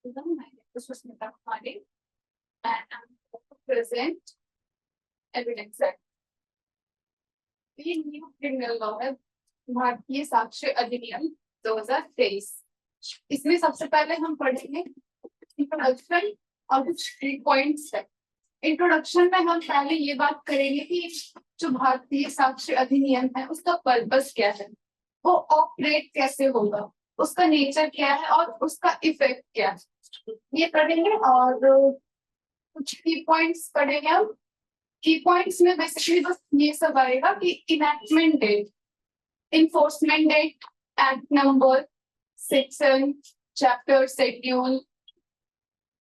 My name is Susmita Kumari, and I'm going to present evidence act. ये new criminal law है, भारतीय साक्ष्य अधिनियम 2023। इसमें सबसे पहले हम पढ़ेंगे इंट्रोडक्शन और कुछ की पॉइंट्स है। इंट्रोडक्शन में हम पहले ये बात करेंगे कि जो भारतीय साक्ष्य अधिनियम है उसका पर्पस क्या है, वो ऑपरेट कैसे होगा, उसका नेचर क्या है और उसका इफेक्ट क्या है, ये पढ़ेंगे। और कुछ की पॉइंट्स पढ़ेंगे हम। की पॉइंट्स में बेसिकली बस ये सब आएगा कि enactment date, enforcement date, act number, section, chapter, schedule,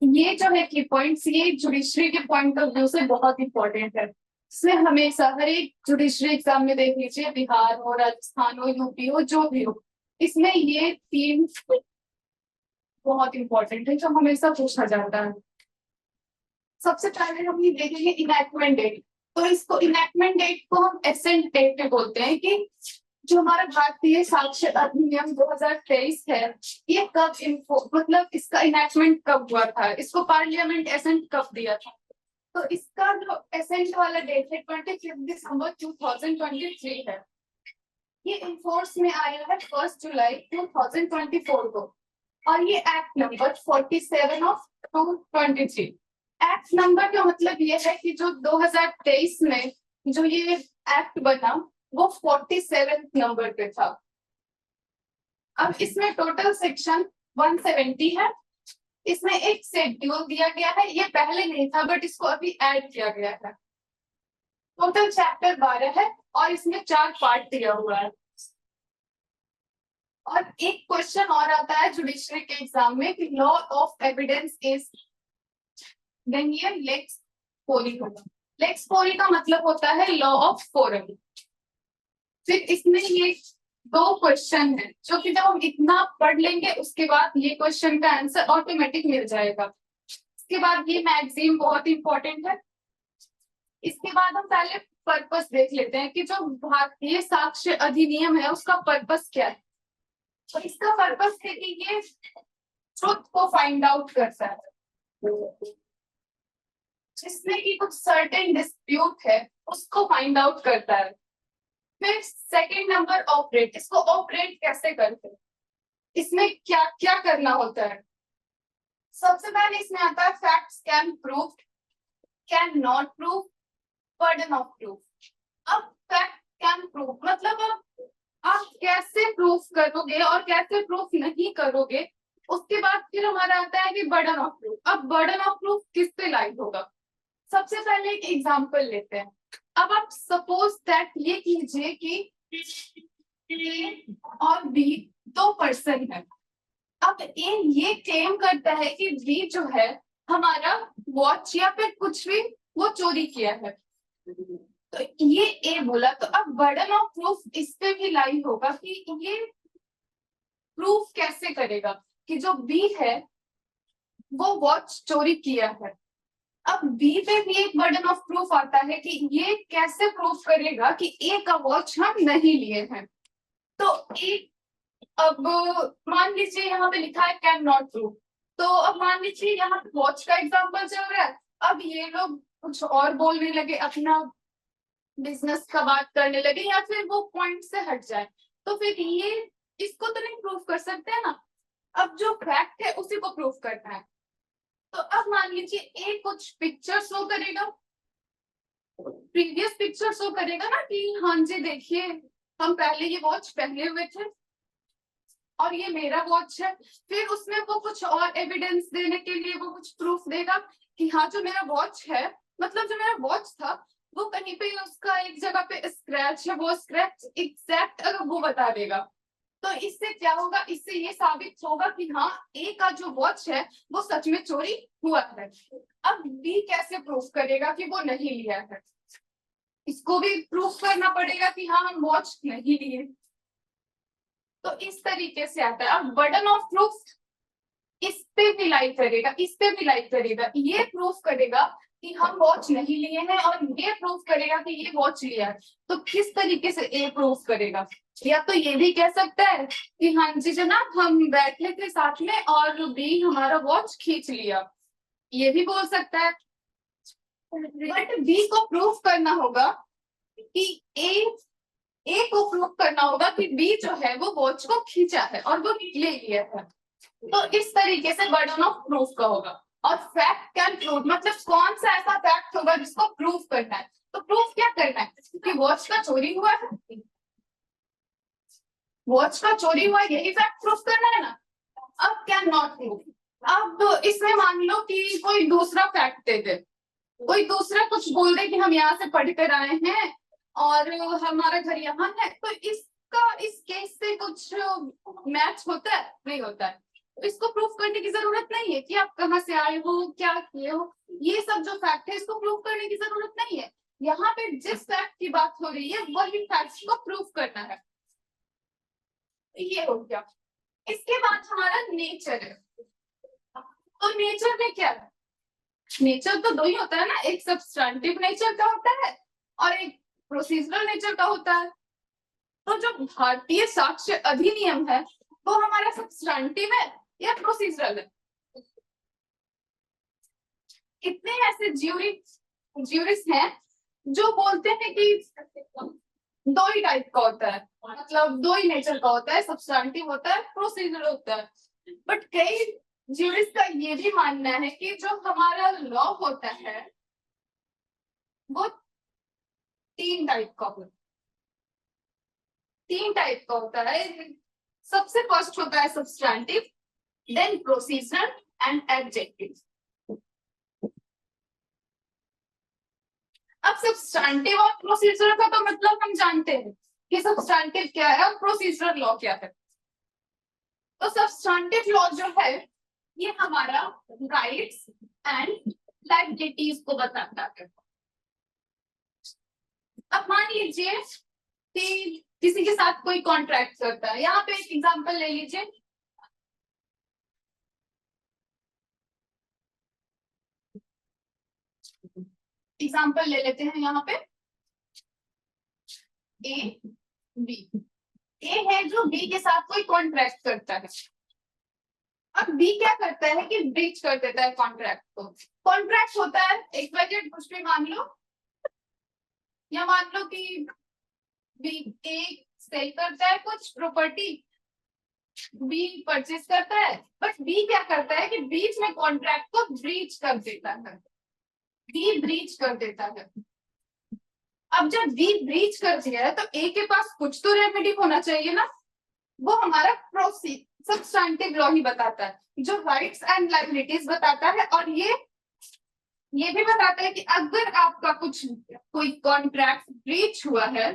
ये जो है की पॉइंट्स, ये जुडिशरी के पॉइंट ऑफ व्यू से बहुत इंपॉर्टेंट है। इसमें हमेशा हर एक जुडिशरी एग्जाम में देख लीजिए, बिहार हो, राजस्थान हो, यूपी हो, जो भी हो, इसमें ये तीन बहुत इंपॉर्टेंट है जो हमेशा पूछा जाता है। सबसे पहले हम ये देखेंगे इनैक्टमेंट डेट। तो इसको इनैक्टमेंट डेट को हम एसेंट डेट बोलते हैं कि जो हमारा भारतीय साक्ष्य अधिनियम 2023 है, ये कब मतलब इसका इनैक्टमेंट कब हुआ था, इसको पार्लियामेंट एसेंट कब दिया था। तो इसका जो एसेंट वाला डेट है 25 दिसंबर 2023 है। ये इन्फोर्स में आया है 1 जुलाई 2024 को, और ये act number 47 of 2023। Act number का मतलब ये है कि जो 2023 में जो ये एक्ट बना वो 47 नंबर पे था। अब इसमें टोटल सेक्शन 170 है। इसमें एक शेड्यूल दिया गया है, ये पहले नहीं था बट इसको अभी ऐड किया गया है। टोटल चैप्टर 12 है और इसमें 4 पार्ट दिया हुआ है। और एक क्वेश्चन और आता है जुडिशरी के एग्जाम में कि law of evidence is, then ये लेक्स फोरी होगा। लेक्स फोरी का मतलब होता है लॉ ऑफ फोरम। फिर इसमें ये 2 क्वेश्चन है जो कि जब हम इतना पढ़ लेंगे उसके बाद ये क्वेश्चन का आंसर ऑटोमेटिक मिल जाएगा। इसके बाद ये मैगजीन बहुत इंपॉर्टेंट है। इसके बाद हम पहले पर्पस देख लेते हैं कि जो भारतीय साक्ष्य अधिनियम है उसका पर्पस क्या है। तो इसका पर्पस है कि ये ट्रुथ को फाइंड आउट करता है, जिसमें कि कुछ सर्टेन डिस्प्यूट है उसको फाइंड आउट करता है। फिर सेकंड नंबर ऑपरेट, इसको ऑपरेट कैसे करते हैं, इसमें क्या क्या करना होता है। सबसे पहले इसमें आता है facts can prove, can not prove, burden of proof. अब फैक्ट कैन प्रूव मतलब आप कैसे प्रूफ करोगे और कैसे प्रूफ नहीं करोगे। उसके बाद फिर हमारा आता है कि बर्डन ऑफ प्रूफ। अब बर्डन ऑफ प्रूफ किस पे लाइक होगा। सबसे पहले एक एग्जांपल लेते हैं। अब आप सपोज दैट ये कीजिए कि ए और बी 2 पर्सन है। अब ए ये क्लेम करता है कि बी जो है हमारा वॉच या फिर कुछ भी वो चोरी किया है, तो ये ए बोला। तो अब बर्डन ऑफ प्रूफ इस पे भी लाई होगा कि ये प्रूफ कैसे करेगा कि जो बी है वो वॉच चोरी किया है। अब बी पे भी एक बर्डन ऑफ प्रूफ आता है कि ये कैसे प्रूफ करेगा कि ए का वॉच हम नहीं लिए हैं। तो ए, अब मान लीजिए यहाँ पे लिखा है कैन नॉट प्रूफ, तो अब मान लीजिए यहाँ वॉच का एग्जांपल चल रहा है। अब ये लोग कुछ और बोलने लगे, अपना बिजनेस का बात करने लगे या फिर वो पॉइंट से हट जाए, तो फिर ये इसको तो नहीं प्रूफ कर सकते हैं ना। अब जो फैक्ट है उसी को प्रूफ करना है। तो अब मान लीजिए ए कुछ पिक्चर शो करेगा, प्रीवियस पिक्चर शो करेगा ना कि हाँ जी देखिए हम पहले ये वॉच पहने हुए थे और ये मेरा वॉच है। फिर उसमें वो कुछ और एविडेंस देने के लिए वो कुछ प्रूफ देगा कि हाँ जो मेरा वॉच है, मतलब जो मेरा वॉच था वो कहीं पे उसका एक जगह पे स्क्रैच है, वो स्क्रैच एग्जैक्ट अगर वो बता देगा तो इससे क्या होगा, इससे ये साबित होगा कि हाँ ए का जो वॉच है वो सच में चोरी हुआ है। अब बी कैसे प्रूफ करेगा कि वो नहीं लिया है, इसको भी प्रूफ करना पड़ेगा कि हाँ हम वॉच नहीं लिए। तो इस तरीके से आता है। अब बर्डन ऑफ प्रूफ इस पे भी लाई करेगा, इस पे भी लाई करेगा। ये प्रूफ करेगा कि हम वॉच नहीं लिए हैं और ये प्रूफ करेगा कि ये वॉच लिया है। तो किस तरीके से ए प्रूफ करेगा, या तो ये भी कह सकता है कि हाँ जी जनाब हम बैठे थे साथ में और बी हमारा वॉच खींच लिया, ये भी बोल सकता है। बट बी को प्रूफ करना होगा कि ए को प्रूफ करना होगा कि बी जो है वो वॉच को खींचा है और वो ले लिया है। तो इस तरीके से बर्डन ऑफ प्रूफ का होगा। और फैक्ट कैन प्रूव मतलब कौन सा ऐसा फैक्ट होगा जिसको प्रूफ करना है। तो प्रूफ क्या करना है कि वॉच का चोरी हुआ है, वॉच का चोरी हुआ यही फैक्ट प्रूफ करना है ना। अब कैन नॉट प्रूव, अब इसमें मान लो कि कोई दूसरा फैक्ट दे दे, कोई दूसरा कुछ बोल दे कि हम यहाँ से पढ़ कर आए हैं और हमारा घर यहाँ है, तो इसका इस केस से कुछ मैच होता है नहीं होता है। तो इसको प्रूफ करने की जरूरत नहीं है कि आप कहाँ से आए हो क्या किए हो, ये सब जो फैक्ट है इसको प्रूफ करने की जरूरत नहीं है। यहाँ पे जिस फैक्ट की बात हो रही है वही फैक्ट को प्रूफ करना है। ये हो गया। इसके बाद हमारा नेचर है। तो नेचर में क्या है, नेचर तो दो ही होता है ना, एक सब्सटेंटिव नेचर का होता है और एक प्रोसीजरल नेचर का होता है। तो जो भारतीय साक्ष्य अधिनियम है वो हमारा सब्सटेंटिव है या प्रोसीजरल है। कितने ऐसे ज्यूरिस हैं जो बोलते हैं कि दो ही टाइप का होता है, मतलब दो ही नेचर का होता है, सब्सटेंटिव होता है प्रोसीजरल होता है। बट कई ज्यूरिस का ये भी मानना है कि जो हमारा लॉ होता है वो तीन टाइप का होता है, तीन टाइप का होता है। सबसे फर्स्ट होता है substantive, then procedural and adjective. अब सब्सटेंटिव और प्रोसीजरल का तो मतलब हम जानते हैं कि सब्सटेंटिव क्या है और प्रोसीजरल लॉ क्या है। तो सब्सटेंटिव लॉ जो है ये हमारा राइट्स एंड लायबिलिटीज को बताता है। अब मान लीजिए कि किसी के साथ कोई कॉन्ट्रैक्ट करता है, यहाँ पे एक एग्जांपल ले लीजिए। एग्जांपल ले लेते हैं यहाँ पे ए बी। ए है जो बी के साथ कोई कॉन्ट्रैक्ट करता है। अब बी क्या करता है कि ब्रीच कर देता है कॉन्ट्रैक्ट को। कॉन्ट्रैक्ट होता है एक बजट कुछ भी मान लो, या मान लो कि बी ए सेल करता है कुछ प्रॉपर्टी, बी परचेज करता है, बट बी क्या करता है कि बीच में कॉन्ट्रैक्ट को ब्रीच कर देता है, बी ब्रीच कर देता है। अब जब बी ब्रीच कर दिया है तो ए के पास कुछ तो रेमेडी होना चाहिए ना, वो हमारा सब्सटेंटिव लॉ ही बताता है, जो राइट्स एंड लायबिलिटीज बताता है। और ये भी बताता है कि अगर आपका कुछ कोई कॉन्ट्रैक्ट ब्रीच हुआ है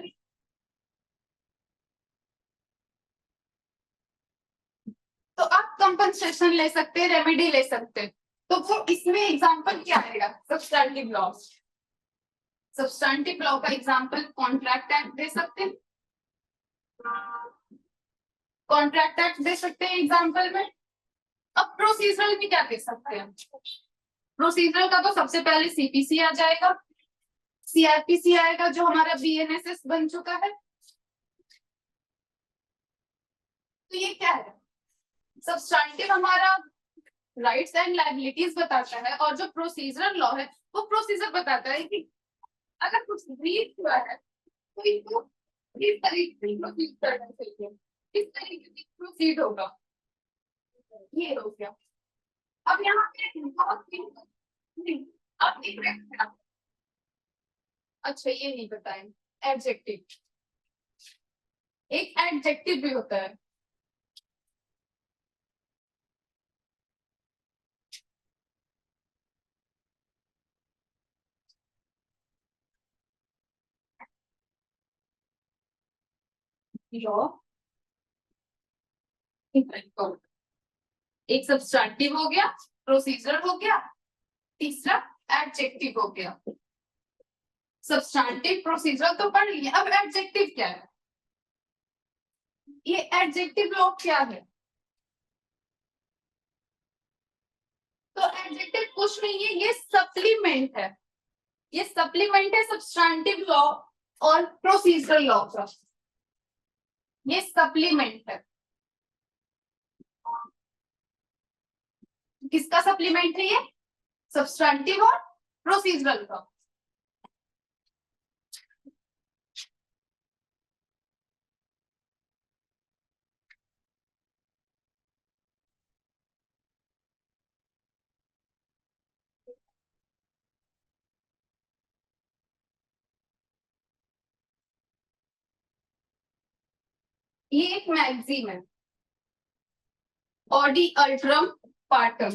तो आप कंपनसेशन ले सकते हैं, रेमेडी ले सकते हैं। तो वो इसमें एग्जांपल क्या आएगा सब्सटेंटिव लॉ। सब्सटेंटिव लॉ का एग्जांपल कॉन्ट्रैक्ट एक्ट दे सकते हैं, कॉन्ट्रैक्ट एक्ट दे सकते हैं एग्जांपल में। अब प्रोसीजरल भी क्या दे सकते हैं, प्रोसीजरल का तो सबसे पहले सीपीसी आ जाएगा, सीआरपीसी आएगा जो हमारा बीएनएसएस बन चुका है। तो ये क्या है, सब्सटेंटिव हमारा राइट्स एंड लायबिलिटीज बताता है और जो प्रोसीजरल लॉ है वो प्रोसीजर बताता है कि अगर कुछ ब्रीच हुआ है तो इसको इस तरीके से प्रोसीड करना चाहिए, इस तरीके से प्रोसीड होगा। ये हो गया। अब यहाँ पे अब अच्छा ये नहीं बताएं एडजेक्टिव, एक एडजेक्टिव भी होता है। एक सब्सटेंटिव हो गया, प्रोसीजरल हो गया, तीसरा एडजेक्टिव हो गया। सब्सटेंटिव प्रोसीजरल तो पढ़ लिया, अब एडजेक्टिव क्या है। ये एडजेक्टिव लॉ क्या है, तो एडजेक्टिव कुछ नहीं है, ये सप्लीमेंट है, ये सप्लीमेंट है सब्सटेंटिव लॉ और प्रोसीजरल लॉ का। ये सप्लीमेंट है। किसका सप्लीमेंट है ये? सब्सट्रैक्टिव और प्रोसीजरल का। ये एक मैगजीन है, ऑडी अल्ट्रम पार्टम।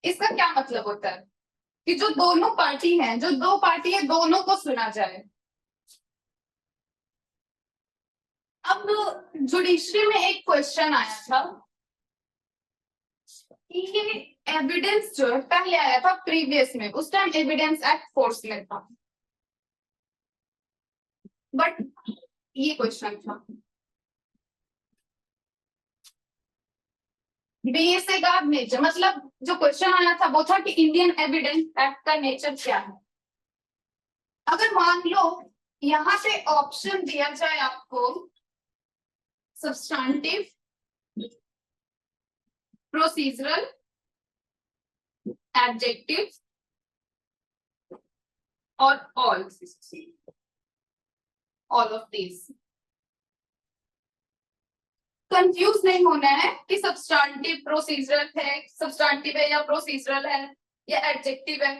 इसका क्या मतलब होता है कि जो दोनों पार्टी हैं, जो दो पार्टी है, दोनों को सुना जाए। अब जुडिशरी में एक क्वेश्चन आया था कि ये एविडेंस जो है पहले आया था प्रीवियस में, उस टाइम एविडेंस एक्ट फोर्स में था, बट ये क्वेश्चन था बेसिक ऑफ नेचर, मतलब जो क्वेश्चन आया था वो था कि इंडियन एविडेंस एक्ट का नेचर क्या है। अगर मान लो यहां से ऑप्शन दिया जाए आपको सब्सटेंटिव, प्रोसीजरल, एडजेक्टिव और ऑल ऑफ दिस, कंफ्यूज नहीं होना है कि सब्सटेंटिव प्रोसीजरल है, सब्सटेंटिव है या प्रोसीजरल है या एडजेक्टिव है।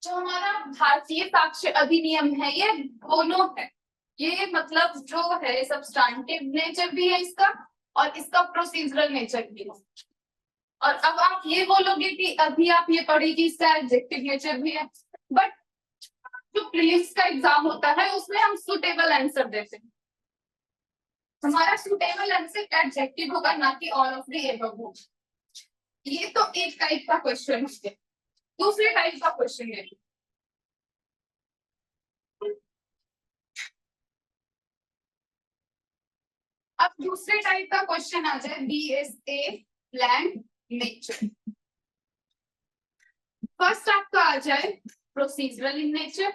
जो हमारा भारतीय साक्ष्य अधिनियम है ये दोनों है। ये मतलब जो है सब्सटेंटिव नेचर भी है इसका और इसका प्रोसीजरल नेचर भी है। और अब आप ये बोलोगे कि अभी आप ये पढ़ी कि इसका एडजेक्टिव नेचर भी है, बट जो प्रीलिम्स का एग्जाम होता है उसमें हम सुटेबल आंसर देते हैं। हमारा सुटेबल आंसर एडजेक्टिव होगा, ना कि ऑल ऑफ द एबव होगा। ये तो एक टाइप का क्वेश्चन है। दूसरे टाइप का क्वेश्चन है, अब दूसरे टाइप का क्वेश्चन आ जाए बीएसए लैंड नेचर। फर्स्ट आपका आ जाए प्रोसीजरल इन नेचर,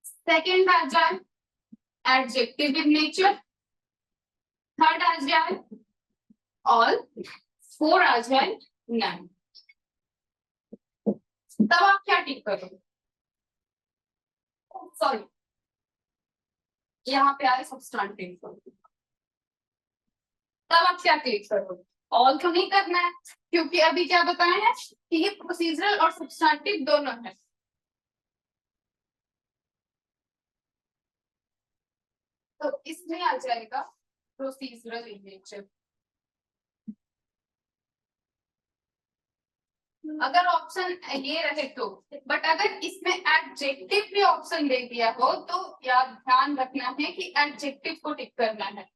सेकंड आ जाए एडजेक्टिव इन नेचर, थर्ड आ जाए ऑल, फोर आ जाए नन। तब आप क्या टिक करोगे? सॉरी, यहाँ पे आए सब्सटेंटिव, तब आप क्या क्लिक करोगे? ऑल तो नहीं करना है, क्योंकि अभी क्या बताए हैं कि ये प्रोसीजरल और सब्सटेंटिव दोनों है। तो इसमें आ जाएगा प्रोसीजरल इन नेचर। अगर ऑप्शन ये रहे तो, बट अगर इसमें एडजेक्टिव भी ऑप्शन दे दिया हो तो याद ध्यान रखना है कि एडजेक्टिव को टिक करना है।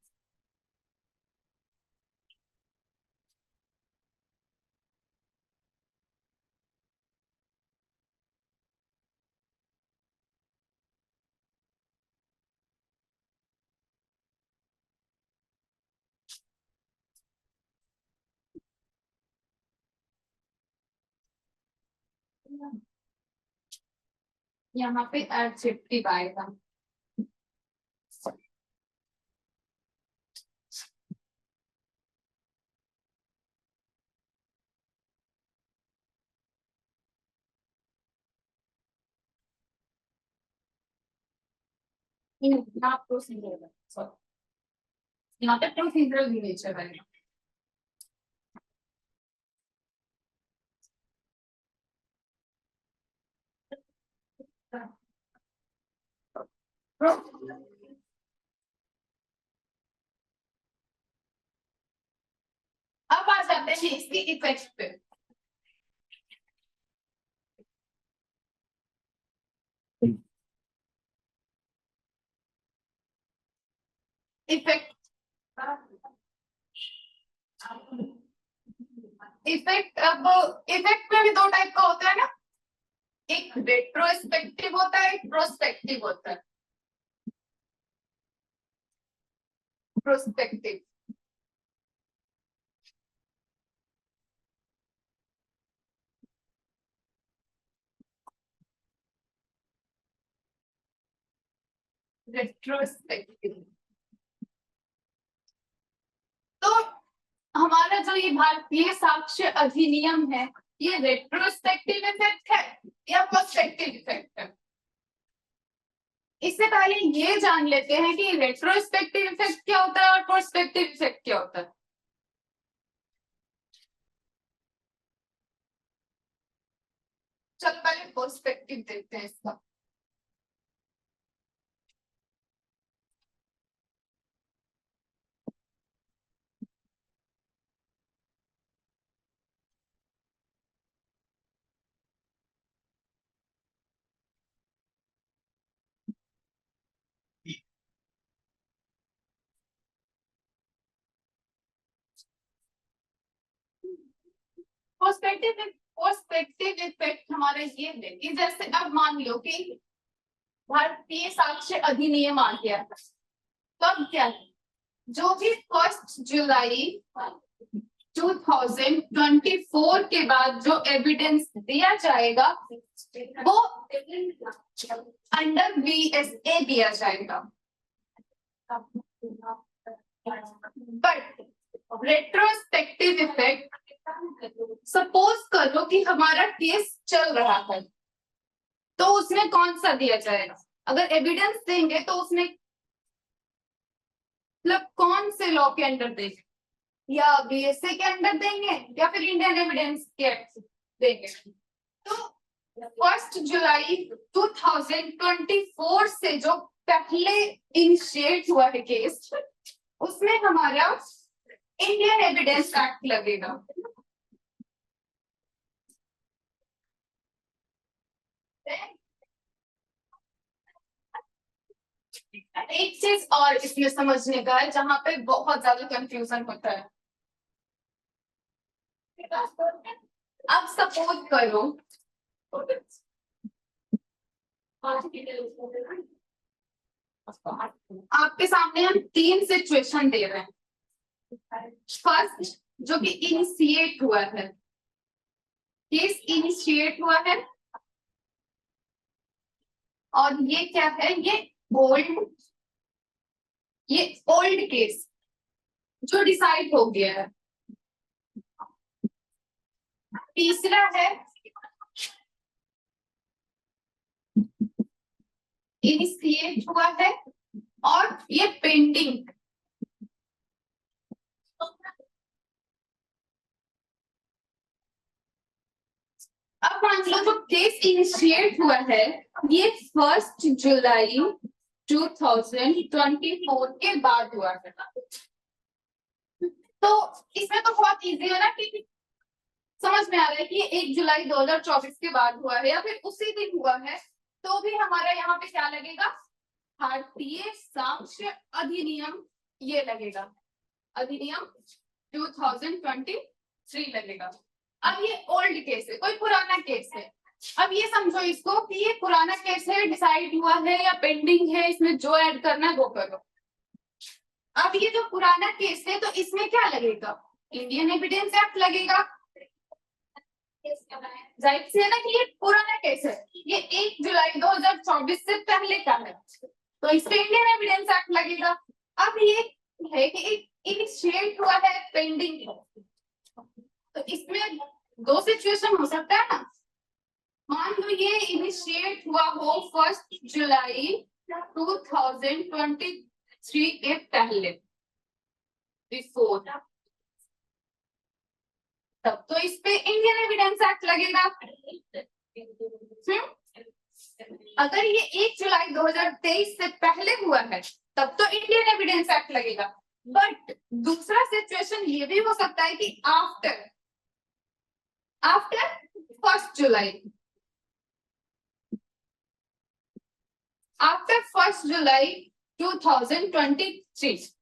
यहाँ पे एडजेक्टिव आएगा। यहाँ प्रोसीजरल, सॉरी, यहाँ पे प्रोसीजरल नेचर आएगा। अब आ जाते हैं इसके इफेक्ट पे। इफेक्ट, इफेक्ट, अब इफेक्ट में भी दो टाइप का होता है ना, एक रेट्रोस्पेक्टिव होता है, एक प्रोस्पेक्टिव होता है। Prospective retrospective. तो हमारा जो ये भारतीय साक्ष्य अधिनियम है, ये रेट्रोस्पेक्टिव इफेक्ट है या प्रोस्पेक्टिव इफेक्ट है? इससे पहले ये जान लेते हैं कि रेट्रोस्पेक्टिव इफेक्ट क्या होता है और प्रोस्पेक्टिव इफेक्ट क्या होता है। चल पहले प्रोस्पेक्टिव देखते हैं इसका। पर्सपेक्टिव इफेक्ट हमारा ये है कि जैसे अब मान लो कि भारतीय साक्ष्य अधिनियम आ गया, तो अब क्या है, जो भी 1 जुलाई 2024 के बाद जो एविडेंस दिया जाएगा वो अंडर BSA दिया जाएगा। बट रेट्रोस्पेक्टिव इफेक्ट, सपोज करो कि हमारा केस चल रहा है, तो उसमें कौन सा दिया जाएगा? अगर एविडेंस देंगे तो उसमें मतलब कौन से लॉ के अंडर देंगे, या BSA के अंडर देंगे या फिर इंडियन एविडेंस के देंगे? तो 1 जुलाई 2024 से जो पहले इनिशिएट हुआ है केस, उसमें हमारा इंडियन एविडेंस एक्ट लगेगा। एक चीज और इसमें समझने का है जहां पे बहुत ज्यादा कंफ्यूजन होता है। अब सपोज करो आपके सामने हम 3 सिचुएशन दे रहे हैं। फर्स्ट जो कि इनिशिएट हुआ है, केस इनिशिएट हुआ है, और ये क्या है, ये ओल्ड केस जो डिसाइड हो गया है। तीसरा है इनिशिएट हुआ है और ये पेंडिंग। अब मान लो जो केस इनिशिएट हुआ है ये 1 जुलाई 2024 के बाद हुआ है, तो इसमें तो बहुत इजी है ना कि समझ में आ रहा है कि 1 जुलाई 2024 के बाद हुआ है या फिर उसी दिन हुआ है, तो भी हमारा यहाँ पे क्या लगेगा, भारतीय साक्ष्य अधिनियम ये लगेगा, अधिनियम 2023 लगेगा। अब ये ओल्ड केस है, कोई पुराना केस है। अब ये समझो इसको कि ये पुराना केस है, डिसाइड हुआ है या पेंडिंग है, इसमें जो ऐड करना है वो करो। अब ये जो पुराना केस है तो इसमें क्या लगेगा, इंडियन एविडेंस एक्ट लगेगा। जाहिर सी है ना कि ये पुराना केस है, ये 1 जुलाई 2024 से पहले का है, तो इस पे इंडियन एविडेंस एक्ट लगेगा। अब ये है कि इनिशिएट हुआ है, पेंडिंग है, तो इसमें 2 सिचुएशन हो सकता है ना। मान लो ये इनिशिएट हुआ हो 1 जुलाई 2023 के पहले, बिफोर, तब तो इस पे इंडियन एविडेंस एक्ट लगेगा। अगर ये 1 जुलाई 2023 से पहले हुआ है तब तो इंडियन एविडेंस एक्ट लगेगा। बट दूसरा सिचुएशन ये भी हो सकता है कि आफ्टर 1 जुलाई, आफ्टर 1 जुलाई 2023,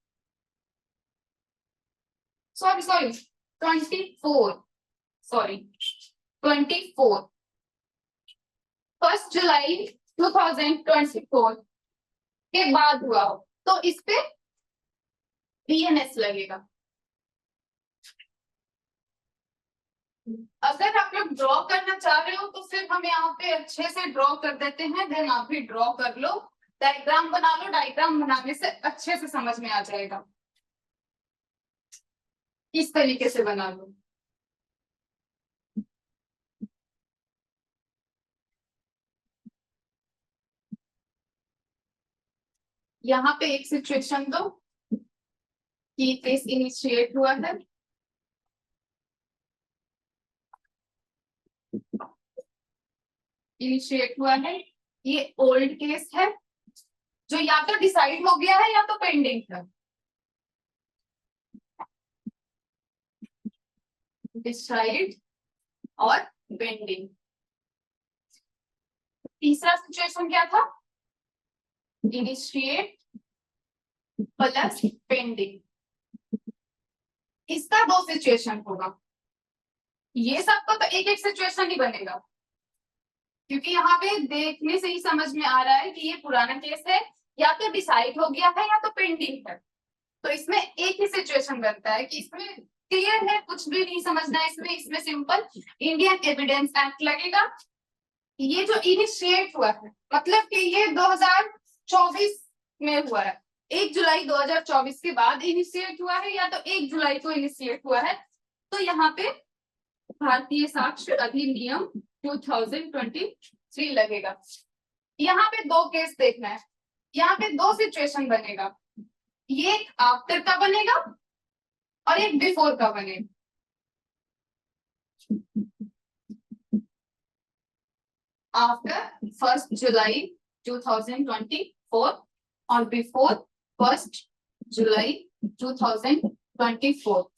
सॉरी 24, सॉरी 24, 1 जुलाई 2024 के बाद हुआ हो तो इस पे BNS लगेगा। अगर आप लोग ड्रॉ करना चाह रहे हो तो फिर हम यहाँ पे अच्छे से ड्रॉ कर देते हैं, देन आप भी ड्रॉ कर लो डायग्राम बना लो, डायग्राम बनाने से अच्छे से समझ में आ जाएगा। इस तरीके से बना लो। यहाँ पे एक सिचुएशन दो कि केस इनिशिएट हुआ है, इनिशिएट हुआ है, ये ओल्ड केस है जो या तो डिसाइड हो गया है या तो पेंडिंग है। डिसाइड और पेंडिंग। तीसरा सिचुएशन क्या था? Initiate plus pending. इसका दो सिचुएशन होगा। ये सबका तो एक एक सिचुएशन ही बनेगा, क्योंकि यहाँ पे देखने से ही समझ में आ रहा है कि ये पुराना केस है, या तो डिसाइड हो गया है या तो पेंडिंग है। तो इसमें एक ही सिचुएशन बनता है कि इसमें क्लियर है, कुछ भी नहीं समझना है इसमें। इसमें सिंपल इंडियन एविडेंस एक्ट लगेगा। ये जो इनिशिएट हुआ है मतलब कि ये 2024 में हुआ है, 1 जुलाई 2024 के बाद इनिशिएट हुआ है या तो 1 जुलाई को इनिशिएट हुआ है। तो यहाँ पे भारतीय साक्ष्य अधिनियम 2023 लगेगा। यहाँ पे दो केस देखना है, यहाँ पे दो सिचुएशन बनेगा, ये एक आफ्टर का बनेगा और एक बिफोर का बनेगा। आफ्टर 1 जुलाई 2024 और बिफोर 1 जुलाई 2024।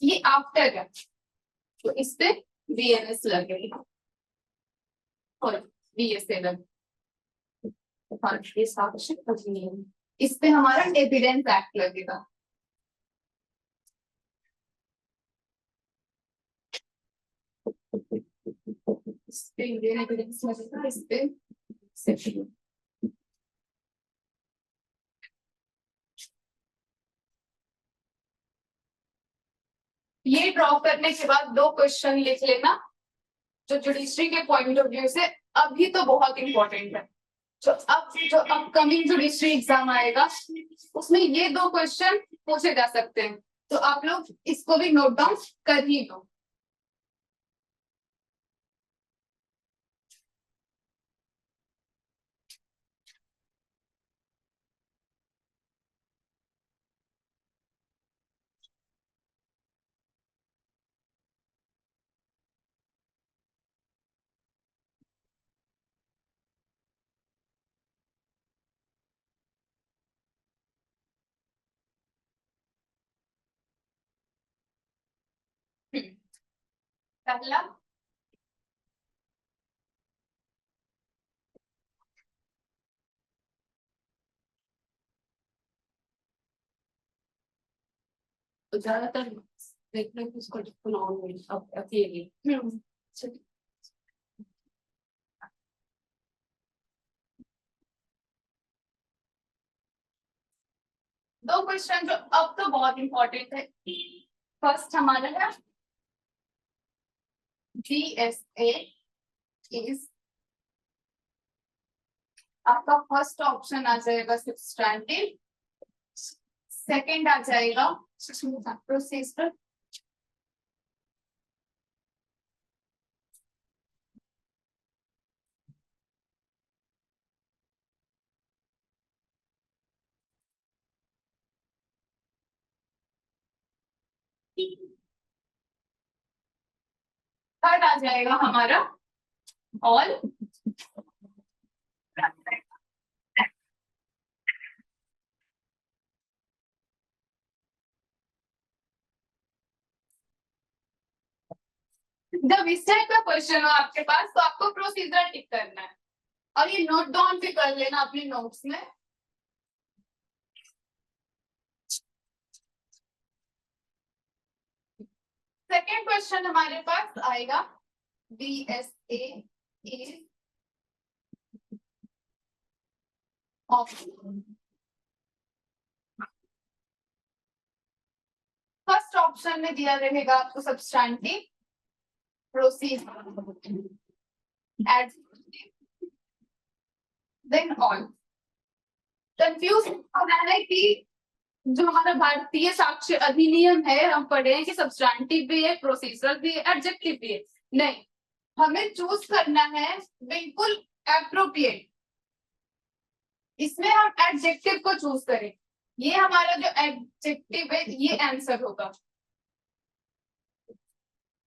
ये आफ्टर है तो इस पे बीएनएस लगेगा और बीएसए लगेगा। भारतीय साक्ष्य अधिनियम, इस पे हमारा एविडेंस एक्ट लगेगा। इस पे इंडियन एविडेंस लगेगा, इस पे सेक्शन। ये ड्रॉ करने के बाद दो क्वेश्चन लिख लेना जो जुडिशरी के पॉइंट ऑफ व्यू से अभी तो बहुत इंपॉर्टेंट है। जो अपकमिंग जुडिशरी एग्जाम आएगा उसमें ये दो क्वेश्चन पूछे जा सकते हैं, तो आप लोग इसको भी नोट डाउन कर ही लो। पहला तो ज्यादातर देखने को उसको अब अकेले दो क्वेश्चन जो अब तो बहुत इंपॉर्टेंट है। फर्स्ट हमारा है GSA इज, आपका फर्स्ट ऑप्शन आ जाएगा सब्सट्रैक्टिव, सेकंड आ जाएगा प्रोसीजरल, थर्ड आ जाएगा हमारा ऑल। जब इस टाइप का क्वेश्चन हो आपके पास तो आपको प्रोसीजर टिक करना है और ये नोट डाउन भी कर लेना अपने नोट्स में। सेकेंड क्वेश्चन हमारे पास आएगा DSA इज ऑफ ऑप्शन में दिया रहेगा आपको substantive, procedure, adjective, then all. Confuse होना है कि जो हमारा भारतीय साक्ष्य अधिनियम है, हम पढ़े हैं कि सब्सट्रैंटिव भी है, प्रोसीजर भी है, एडजेक्टिव भी है। नहीं, हमें चूज करना है बिल्कुल एप्रोप्रिएट। इसमें हम एडजेक्टिव को चूज करें। ये हमारा जो एडजेक्टिव है ये आंसर होगा।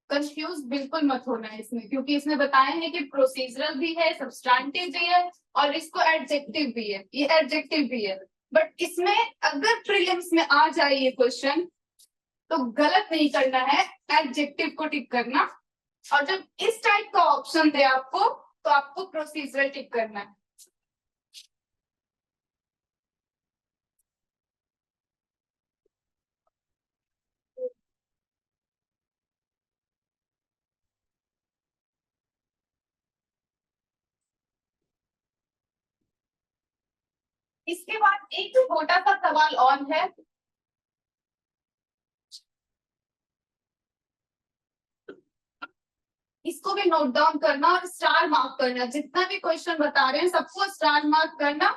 कंफ्यूज बिल्कुल मत होना है इसमें, क्योंकि इसमें बताए हैं कि प्रोसीजरल भी है, सब्सट्रैंटिव भी है और इसको एडजेक्टिव भी है, ये एडजेक्टिव भी है। बट इसमें अगर प्रीलिम्स में आ जाए ये क्वेश्चन तो गलत नहीं करना है, एडजेक्टिव को टिक करना। और जब इस टाइप का ऑप्शन दे आपको तो आपको प्रोसीजरल टिक करना है। इसके बाद एक छोटा सा सवाल और है, इसको भी नोट डाउन करना और स्टार मार्क करना। जितना भी क्वेश्चन बता रहे हैं सबको स्टार मार्क करना।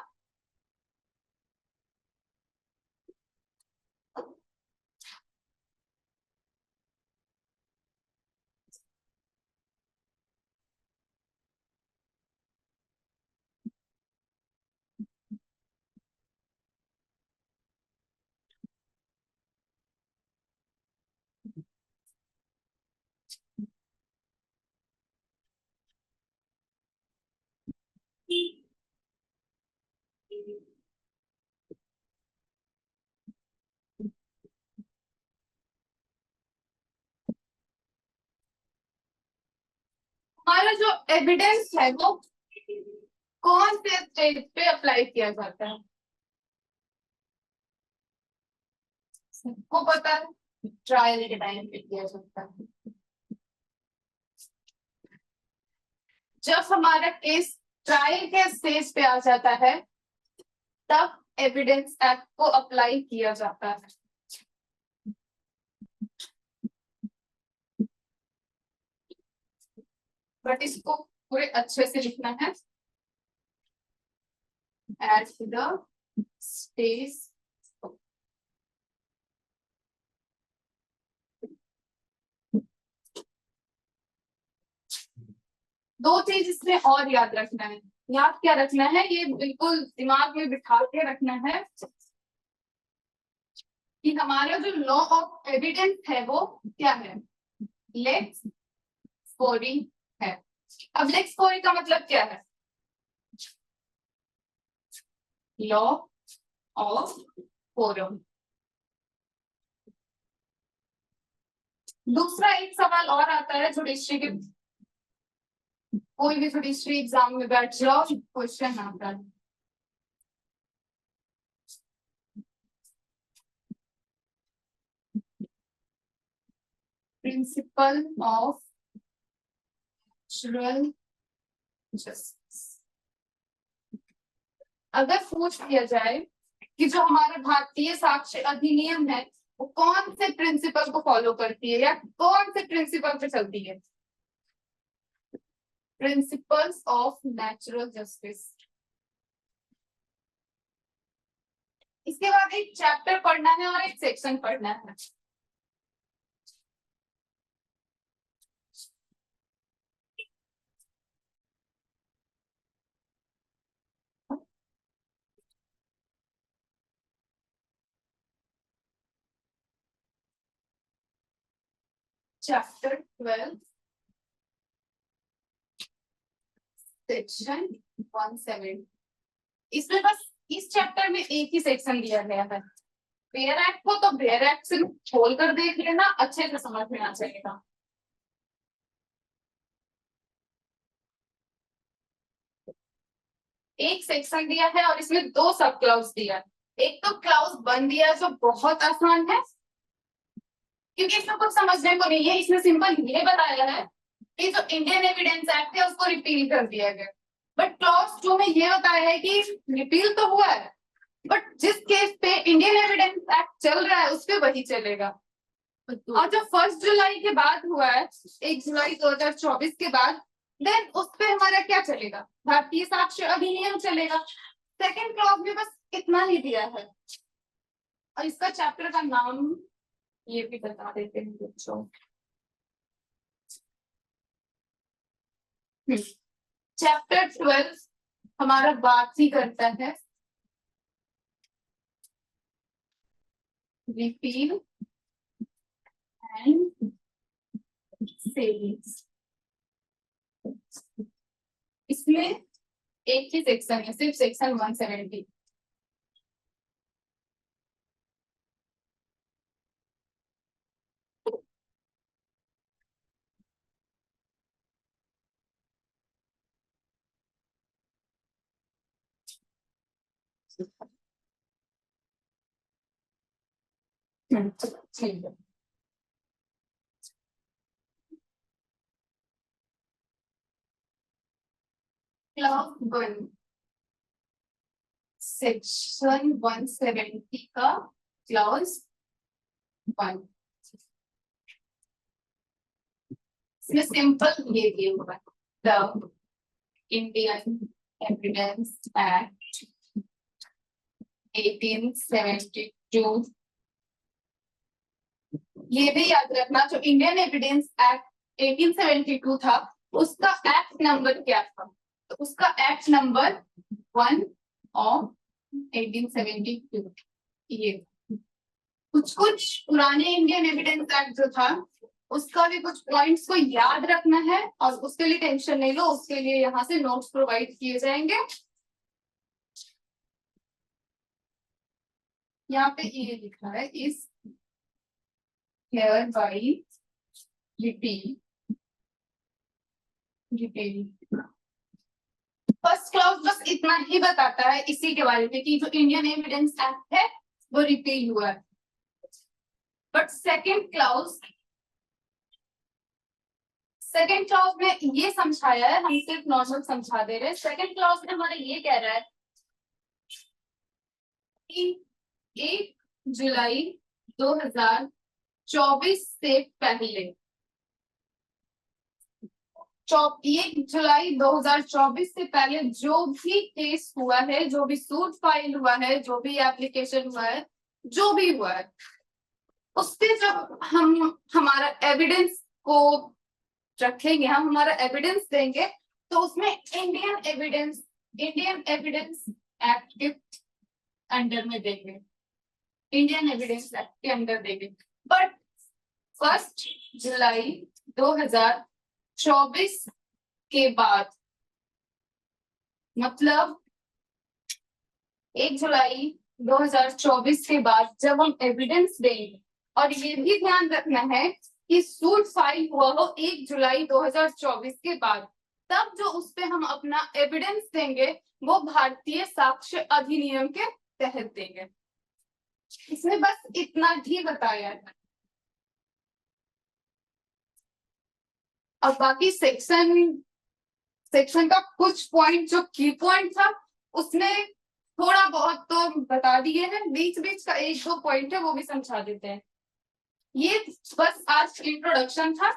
हमारा जो एविडेंस है वो कौन से स्टेज पे अप्लाई किया जाता है, सबको पता है, ट्रायल के टाइम पे किया जाता है। जब हमारा केस ट्रायल के स्टेज पे आ जाता है तब एविडेंस एक्ट को अप्लाई किया जाता है। बट इसको पूरे अच्छे से लिखना है, एट द स्टेज। दो चीज इसमें और याद रखना है। याद क्या रखना है, ये बिल्कुल दिमाग में बिठा के रखना है कि हमारा जो लॉ ऑफ एविडेंस है वो क्या है, लेक्स स्पोरी है। अब लेक्स स्पोरी का मतलब क्या है, लॉ ऑफ फोरम। दूसरा एक सवाल और आता है जुडिशरी के, कोई भी जुडिशरी एग्जाम में बैठ जाओ क्वेश्चन आता है, प्रिंसिपल ऑफ नेचुरल जस्टिस। अगर पूछ दिया जाए कि जो हमारा भारतीय साक्ष्य अधिनियम है वो कौन से प्रिंसिपल को फॉलो करती है या कौन से प्रिंसिपल पे चलती है, प्रिंसिपल्स ऑफ नेचुरल जस्टिस। इसके बाद एक चैप्टर पढ़ना है और एक सेक्शन पढ़ना है। Chapter 12 section 170। इसमें बस इस चैप्टर में एक ही सेक्शन दिया गया है। बेयर एक्ट को तो बेयर एक्ट से खोल कर देख लेना, अच्छे से समझ में आ जाएगा। एक सेक्शन दिया है और इसमें दो सब क्लाउज दिया है। एक तो क्लाउज 1 दिया है जो बहुत आसान है क्योंकि इसमें कुछ समझने को नहीं है। इसमें सिंपल ये बताया है कि जो इंडियन एविडेंस एक्ट है उसको रिपील कर दिया गया। बट क्लॉज 2 में ये बताया है कि रिपील तो हुआ है बट जिस केस पे इंडियन एविडेंस एक्ट चल रहा है उस पे वही चलेगा। और जो 1 जुलाई के बाद हुआ है, 1 जुलाई 2024 के बाद, देन उस पे हमारा क्या चलेगा, भारतीय साक्ष्य अधिनियम चलेगा। सेकंड क्लॉज में बस इतना ही दिया है। और इसका चैप्टर का नाम ये भी बता देते हैं बच्चों। चैप्टर 12 हमारा बात ही करता है रिपील एंड सेविंग्स। इसमें एक ही सेक्शन है, सिर्फ सेक्शन 170। ठीक है। क्लॉज 1 सेक्शन 170 का क्लॉज 1, इसमें सिंपल ये दिया हुआ है, द इंडियन एविडेंस एक्ट 1872। ये भी याद रखना, जो इंडियन एविडेंस एक्ट 1872 था, उसका एक्ट नंबर क्या था, तो उसका एक्ट नंबर 1 ऑफ 1872। ये कुछ कुछ पुराने इंडियन एविडेंस एक्ट जो था, उसका भी कुछ पॉइंट्स को याद रखना है, और उसके लिए टेंशन नहीं लो, उसके लिए यहाँ से नोट्स प्रोवाइड किए जाएंगे। यहाँ पे ये लिखा है, इस hereby repeal फर्स्ट क्लॉज बस इतना ही बताता है इसी के बारे में कि जो इंडियन एविडेंस एक्ट है वो रिपील हुआ है। बट सेकेंड क्लॉज में ये समझाया है, हम सिर्फ नॉर्मल समझा दे रहे हैं। सेकेंड क्लॉज में हमारा ये कह रहा है कि 1 जुलाई 2024 से पहले, 1 जुलाई 2024 से पहले जो भी केस हुआ है, जो भी सूट फाइल हुआ है, जो भी एप्लीकेशन हुआ है, जो भी हुआ है, उससे जब हम हमारा एविडेंस को रखेंगे, हम हमारा एविडेंस देंगे, तो उसमें इंडियन एविडेंस एक्ट के अंडर में देंगे, इंडियन एविडेंस एक्ट के अंडर देंगे। बट 1 जुलाई 2024 के बाद, मतलब 1 जुलाई 2024 के बाद जब हम एविडेंस देंगे, और ये भी ध्यान रखना है कि सूट फाइल हुआ हो 1 जुलाई 2024 के बाद, तब जो उस पे हम अपना एविडेंस देंगे वो भारतीय साक्ष्य अधिनियम के तहत देंगे। इसमें बस इतना ही बताया है। और बाकी सेक्शन का कुछ पॉइंट जो की पॉइंट था, उसमें थोड़ा बहुत तो बता दिए हैं, बीच बीच का 1-2 पॉइंट है वो भी समझा देते हैं। ये बस आज इंट्रोडक्शन था,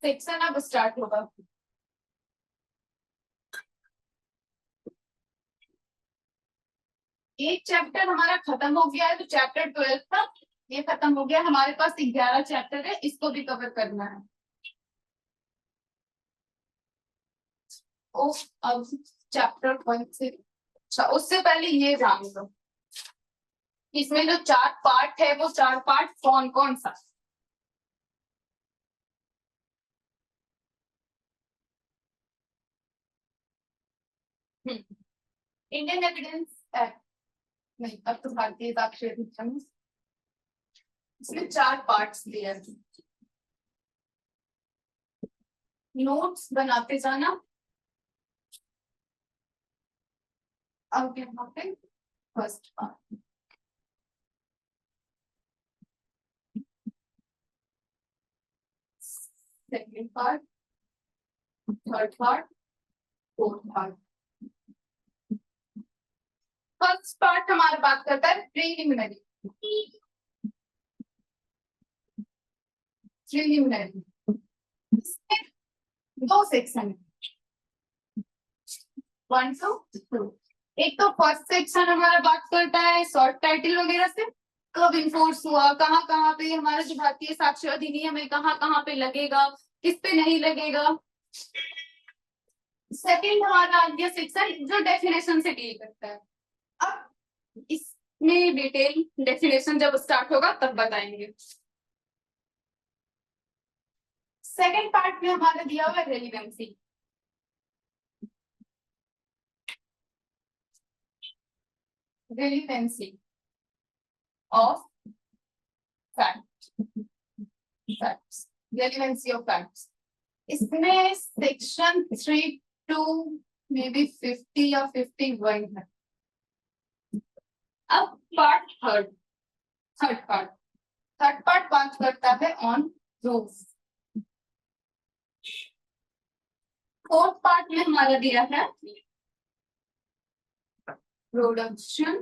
सेक्शन अब स्टार्ट होगा। एक चैप्टर हमारा खत्म हो गया है, तो चैप्टर 12 था, ये खत्म हो गया। हमारे पास 11 चैप्टर है, इसको भी कवर करना है। अब चैप्टर 1 से, अच्छा उससे पहले ये जान लो, इसमें जो 4 पार्ट है वो 4 पार्ट कौन कौन सा। इंडियन एविडेंस एक्ट नहीं, अब तो भारतीय साक्ष्य अधिनियम। इसमें 4 पार्ट्स दिए हैं, नोट्स बनाते जाना। अब यहाँ पे first part, second part, third part, fourth part. First part हमारा बात करता है प्रीलिमिनरी। प्रीलिमिनरी, इसमें दो सेक्शन है, 1 to 2। एक तो फर्स्ट सेक्शन हमारा बात करता है शॉर्ट टाइटल वगैरह से, कब इन्फोर्स हुआ, कहाँ कहाँ पे हमारा जो भारतीय साक्ष्य अधिनियम है कहाँ कहाँ पे लगेगा, किस पे नहीं लगेगा। सेकंड हमारा आ गया सेक्शन जो डेफिनेशन से डील करता है। अब इसमें डिटेल डेफिनेशन जब स्टार्ट होगा तब बताएंगे। सेकंड पार्ट में हमारा दिया हुआ है relevancy. Relevancy of facts, relevancy of facts। इसमें सेक्शन 3 to मे बी 50 या 51 है। अब पार्ट थर्ड पार्ट बात करता है ऑन प्रूफ। फोर्थ पार्ट में हमारा दिया है production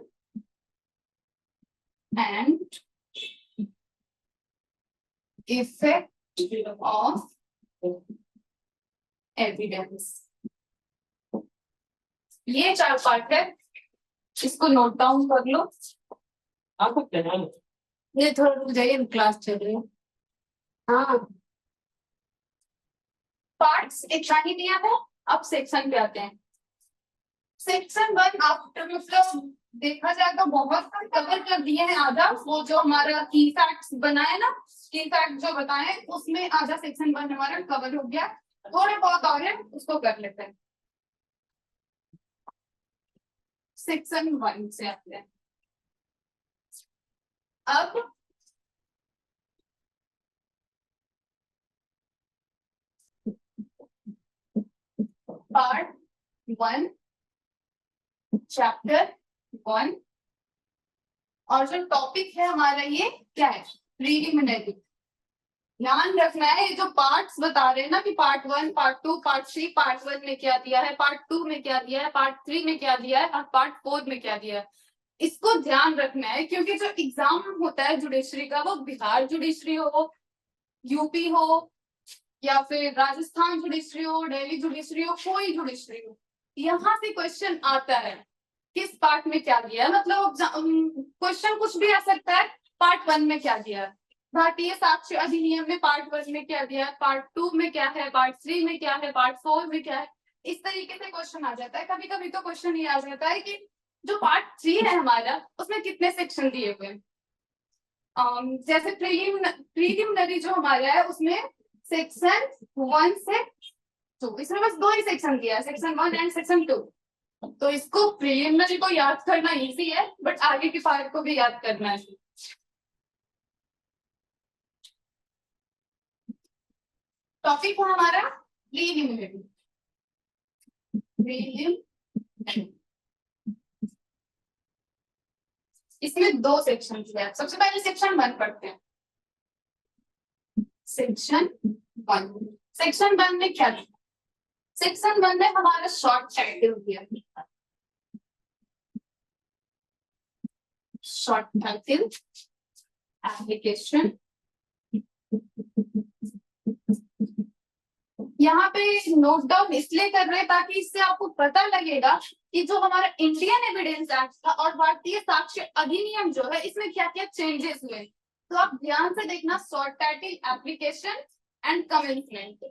and effect of evidence. ये 4 पार्ट है, इसको नोट डाउन कर लो। आपको ये थोड़ा रुक जाइए, क्लास चल रही है। हाँ, पार्ट्स इतना ही दिया है। अब सेक्शन पे आते हैं। सेक्शन 1 आफ्टर मतलब देखा जाए तो बहुत कवर कर दिए हैं आधा। वो जो हमारा की फैक्ट्स बनाए ना, की फैक्ट जो बताए उसमें आधा सेक्शन 1 हमारा कवर हो गया। थोड़े बहुत और है, उसको कर लेते हैं। सेक्शन 1 से आते हैं। अब पार्ट 1 चैप्टर 1 और जो टॉपिक है हमारा ये क्या है, प्रीलिमिनरी। ध्यान रखना है, ये जो पार्ट्स बता रहे हैं ना कि पार्ट 1, पार्ट 2, पार्ट 3, पार्ट 1 में क्या दिया है, पार्ट 2 में क्या दिया है, पार्ट 3 में क्या दिया है और पार्ट 4 में क्या दिया है, इसको ध्यान रखना है। क्योंकि जो एग्जाम होता है जुडिशरी का, वो बिहार जुडिशरी हो, यूपी हो या फिर राजस्थान जुडिशरी हो, दिल्ली जुडिशरी हो, कोई जुडिशरी हो, यहाँ से क्वेश्चन आता है किस पार्ट में क्या दिया है। मतलब क्वेश्चन कुछ भी आ सकता है, पार्ट 1 में क्या दिया है, भारतीय साक्ष्य अधिनियम में पार्ट 1 में क्या दिया है, पार्ट 2 में क्या है, पार्ट 3 में क्या है, पार्ट 4 में क्या है। इस तरीके से क्वेश्चन आ जाता है। कभी कभी तो क्वेश्चन ये आ जाता है कि जो पार्ट 3 है हमारा, उसमें कितने सेक्शन दिए हुए हैं। जैसे प्रीलिमिनरी जो हमारा है उसमें सेक्शन 1 से 2, इसमें बस 2 ही सेक्शन दिया है, सेक्शन 1 एंड सेक्शन 2। तो इसको प्रीलिमिनरी को याद करना इजी है, बट आगे के पार्ट को भी याद करना है। टॉपिक है हमारा प्रीलिमिनरी। इसमें 2 सेक्शन है। सबसे पहले सेक्शन 1 पढ़ते हैं। सेक्शन 1 में क्या दिया? सेक्शन 1 में हमारा शॉर्ट टाइटल दिया, शॉर्ट टाइटल एप्लीकेशन। यहाँ पे नोट डाउन इसलिए कर रहे हैं ताकि इससे आपको पता लगेगा कि जो हमारा इंडियन एविडेंस एक्ट था और भारतीय साक्ष्य अधिनियम जो है, इसमें क्या क्या चेंजेस हुए। तो आप ध्यान से देखना, short title application and commencement.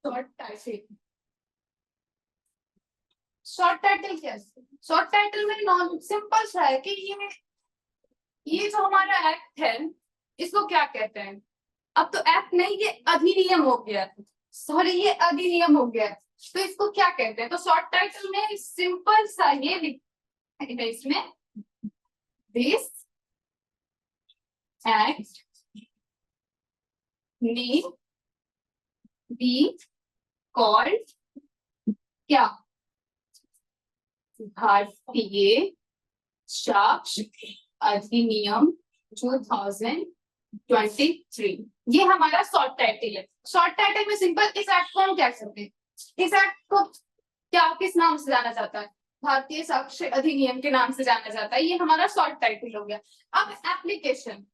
Short title क्या है? शॉर्ट टाइटल में नॉन सिंपल सा है कि ये जो हमारा एक्ट है इसको क्या कहते हैं। अब तो एक्ट नहीं, ये अधिनियम हो गया, सॉरी ये अधिनियम हो गया। तो इसको क्या कहते हैं? तो शॉर्ट टाइटल में सिंपल सा ये लिखा है इसमें, this act need be called क्या, भारतीय साक्ष्य अधिनियम 2023। ये हमारा शॉर्ट टाइटल है। शॉर्ट टाइटल में सिंपल इस एक्ट को हम क्या सकते हैं, इस एक्ट को क्या किस नाम से जाना जाता है, भारतीय साक्ष्य अधिनियम के नाम से जाना जाता है। ये हमारा शॉर्ट टाइटल हो गया। अब एप्लीकेशन,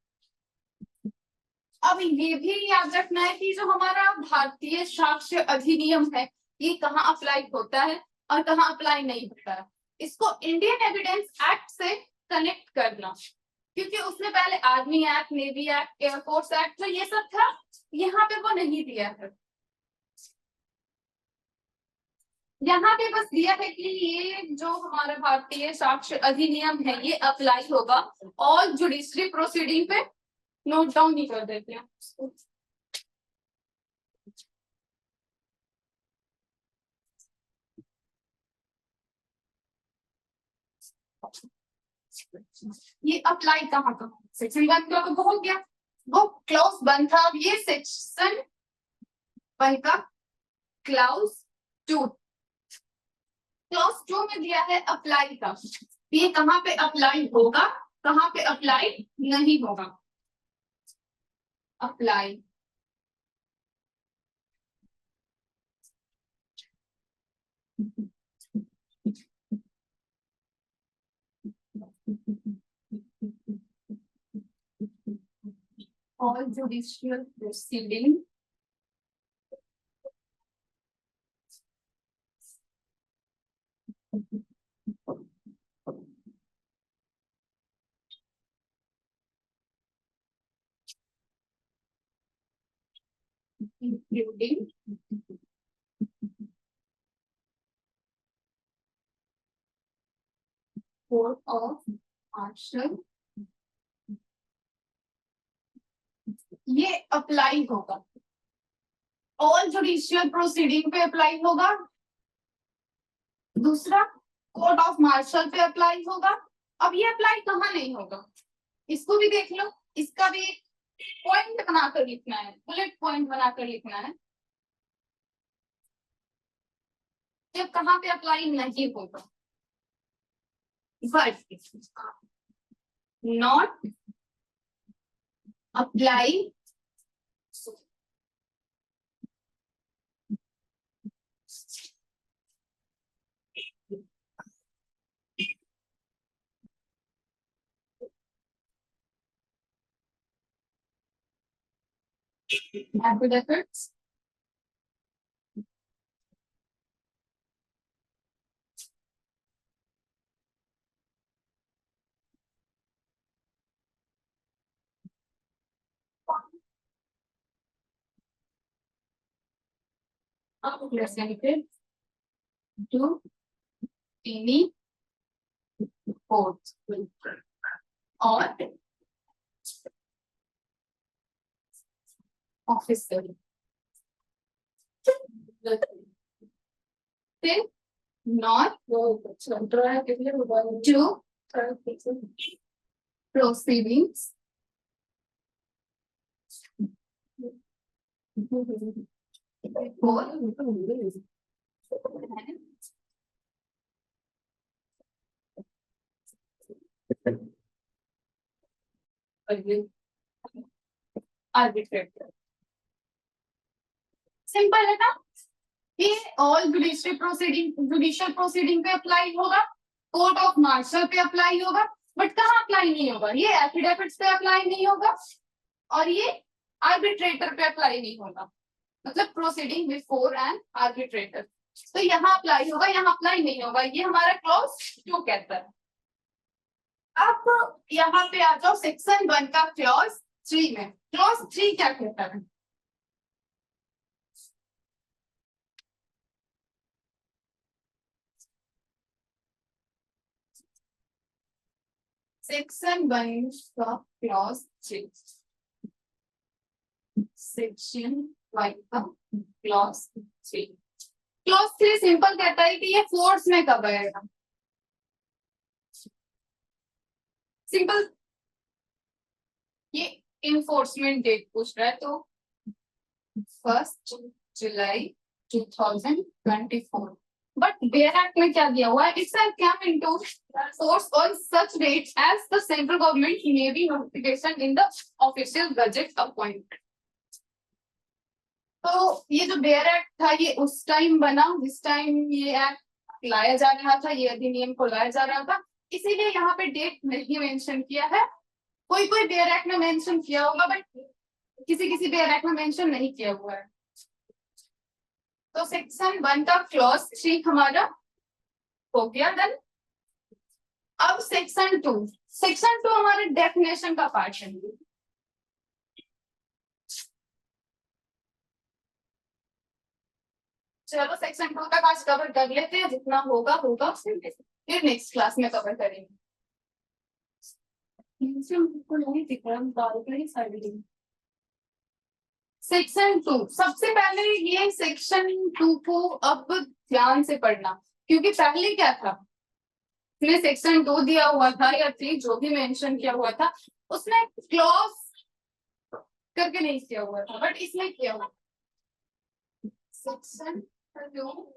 अब ये भी याद रखना है कि जो हमारा भारतीय साक्ष्य अधिनियम है ये कहाँ अप्लाई होता है और कहाँ अप्लाई नहीं होता है। इसको इंडियन एविडेंस एक्ट से कनेक्ट करना, क्योंकि उसमें पहले army act, navy act, air force act, जो ये सब था यहाँ पे वो नहीं दिया है। यहाँ पे बस दिया है कि ये जो हमारा भारतीय साक्ष्य अधिनियम है ये अप्लाई होगा ऑल जुडिशरी प्रोसीडिंग पे। नोट डाउन ही कर देते हैं। ये अप्लाई कहाँ का, सेक्शन 1 का तो हो गया, वो क्लॉज 1 था। अब ये सेक्शन 1 का क्लॉज 2, क्लॉज 2 में दिया है अप्लाई का। ये कहाँ पे अप्लाई होगा, कहाँ पे अप्लाई नहीं होगा। Apply all judicial proceeding including court of martial, ये अप्लाई होगा। ऑल जुडिशियल प्रोसीडिंग पे अप्लाई होगा। दूसरा कोर्ट ऑफ मार्शल पे अप्लाई होगा। अब ये अप्लाई कहाँ नहीं होगा, इसको भी देख लो। इसका भी पॉइंट बनाकर लिखना है, बुलेट पॉइंट बनाकर लिखना है जब कहाँ पे अप्लाई नहीं होगा। But not apply affidavits presented to any court or officer till not to proceedings before arbitrator। Simple है ना, ये ऑल जुडिशियल प्रोसीडिंग पे अप्लाई होगा, कोर्ट ऑफ मार्शल पे अप्लाई होगा। बट कहाँ अप्लाई नहीं होगा, ये एफिडेविट्स पे अप्लाई नहीं होगा और ये आर्बिट्रेटर पे अप्लाई नहीं होगा, मतलब प्रोसीडिंग बिफोर एन आर्बिट्रेटर। तो यहाँ अप्लाई होगा, यहाँ अप्लाई नहीं होगा, ये हमारा क्लॉज 2 कहता है। अब यहाँ पे आ जाओ सेक्शन 1 का क्लॉज 3 में। क्लॉज 3 क्या कहता है, सेक्शन 1 का क्लॉज 3, सेक्शन 1 का क्लॉज 3। क्लॉज 3 सिंपल कहता है कि ये फोर्स में कब आएगा। सिंपल, ये इन्फोर्समेंट डेट पूछ रहा है तो 1 जुलाई 2024। बट बेयर एक्ट में क्या दिया हुआ है, it's come into force on such date as the central government may by notification in the official gazette appoint. तो ये जो बेयर एक्ट था ये उस टाइम बना जिस टाइम ये एक्ट लाया जा रहा था, ये अधिनियम को लाया जा रहा था, इसीलिए यहाँ पे डेट नहीं मेंशन किया है। कोई कोई बेयर एक्ट में मेंशन किया होगा, बट किसी किसी बेयर एक्ट में मेंशन नहीं किया हुआ है। तो सेक्शन 1 का क्लॉज 3 हमारा हो गया डन। अब सेक्शन 2, सेक्शन 2 हमारे डेफिनेशन का पार्ट है। चलो सेक्शन 2 तक आज कवर कर लेते हैं, जितना होगा होगा, फिर नेक्स्ट क्लास में कवर करेंगे। नहीं दिख रहा, सेक्शन 2 सबसे पहले ये सेक्शन 2 को अब ध्यान से पढ़ना, क्योंकि पहले क्या था, इसमें सेक्शन 2 दिया हुआ था या 3 जो भी मेंशन किया हुआ था, उसमें क्लॉज करके नहीं किया हुआ था, बट इसमें किया हुआ। सेक्शन 2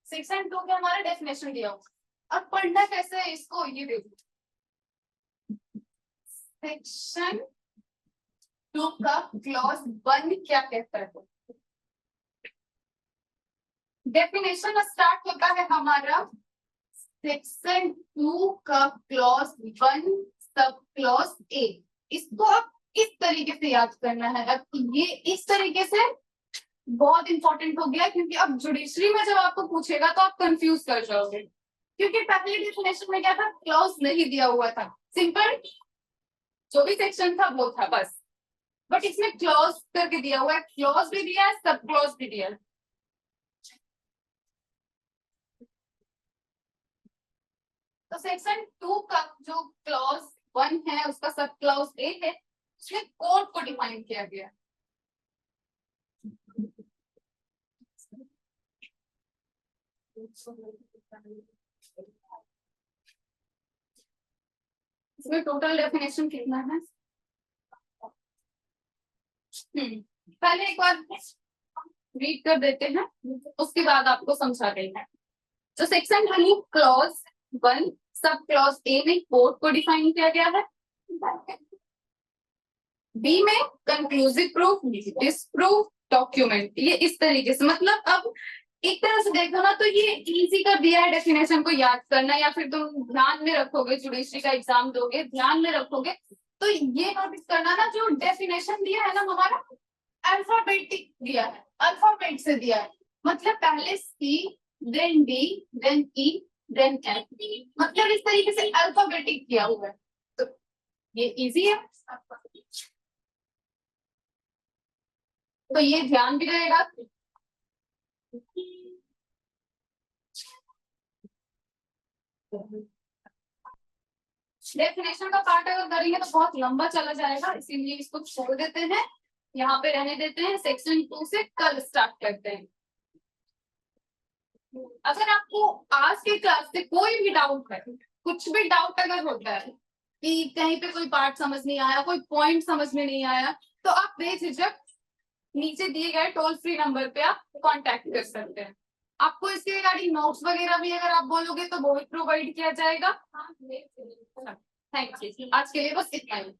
सेक्शन 2 के हमारा डेफिनेशन दिया हुआ। अब पढ़ना कैसे है इसको, ये देखो, सेक्शन 2 का क्लॉज 1 क्या कहता है। डेफिनेशन स्टार्ट होता है हमारा सेक्शन 2 का क्लॉज 1 सब क्लॉज ए। इसको आप इस तरीके से याद करना है। अब ये इस तरीके से बहुत इंपॉर्टेंट हो गया, क्योंकि अब जुडिशरी में जब आपको पूछेगा तो आप कंफ्यूज कर जाओगे, क्योंकि पहले डेफिनेशन में क्या था, क्लॉज नहीं दिया हुआ था, सिंपल जो भी सेक्शन था वो था बस, बट इसमें क्लॉज करके दिया हुआ है, क्लॉज भी दिया है, सब क्लॉज भी दिया है। तो सेक्शन 2 का जो क्लॉज 1 है उसका सब क्लॉज ए है, उसमें कोड को डिफाइन किया गया। इसमें टोटल डेफिनेशन कितना है, पहले एक बार रीड कर देते हैं, उसके बाद आपको समझा देंगे। तो section 2 clause 1 sub clause A में कोड को डिफाइन किया गया है, बी में कंक्लूसिव प्रूफ, डिसप्रूफ, डॉक्यूमेंट, ये इस तरीके से, मतलब अब एक तरह से देखो ना तो ये इजी कर दिया है डेफिनेशन को याद करना, या फिर तुम ध्यान में रखोगे, जुडिशरी का एग्जाम दोगे ध्यान में रखोगे तो ये नोटिस करना ना, जो डेफिनेशन दिया है ना हमारा अल्फाबेटिक दिया है, अल्फाबेट से दिया है, मतलब पहले C then D then E then F, मतलब इस तरीके से अल्फाबेटिक किया हुआ है, तो ये इजी है, तो ये ध्यान भी रहेगा। डेफिनेशन का पार्ट अगर करेंगे तो बहुत लंबा चला जाएगा, इसीलिए इसको छोड़ देते हैं, यहाँ पे रहने देते हैं। सेक्शन 2 से कल स्टार्ट करते हैं। अगर आपको आज के क्लास से कोई भी डाउट है, कुछ भी डाउट अगर होता है कि कहीं पे कोई पार्ट समझ नहीं आया, कोई पॉइंट समझ में नहीं आया, तो आप बेझिझक नीचे दिए गए टोल फ्री नंबर पे आप कांटेक्ट कर सकते हैं। आपको इसके रिगार्डिंग नोट्स वगैरह भी अगर आप बोलोगे तो वो भी प्रोवाइड किया जाएगा। थैंक यू, आज के लिए बस इतना ही।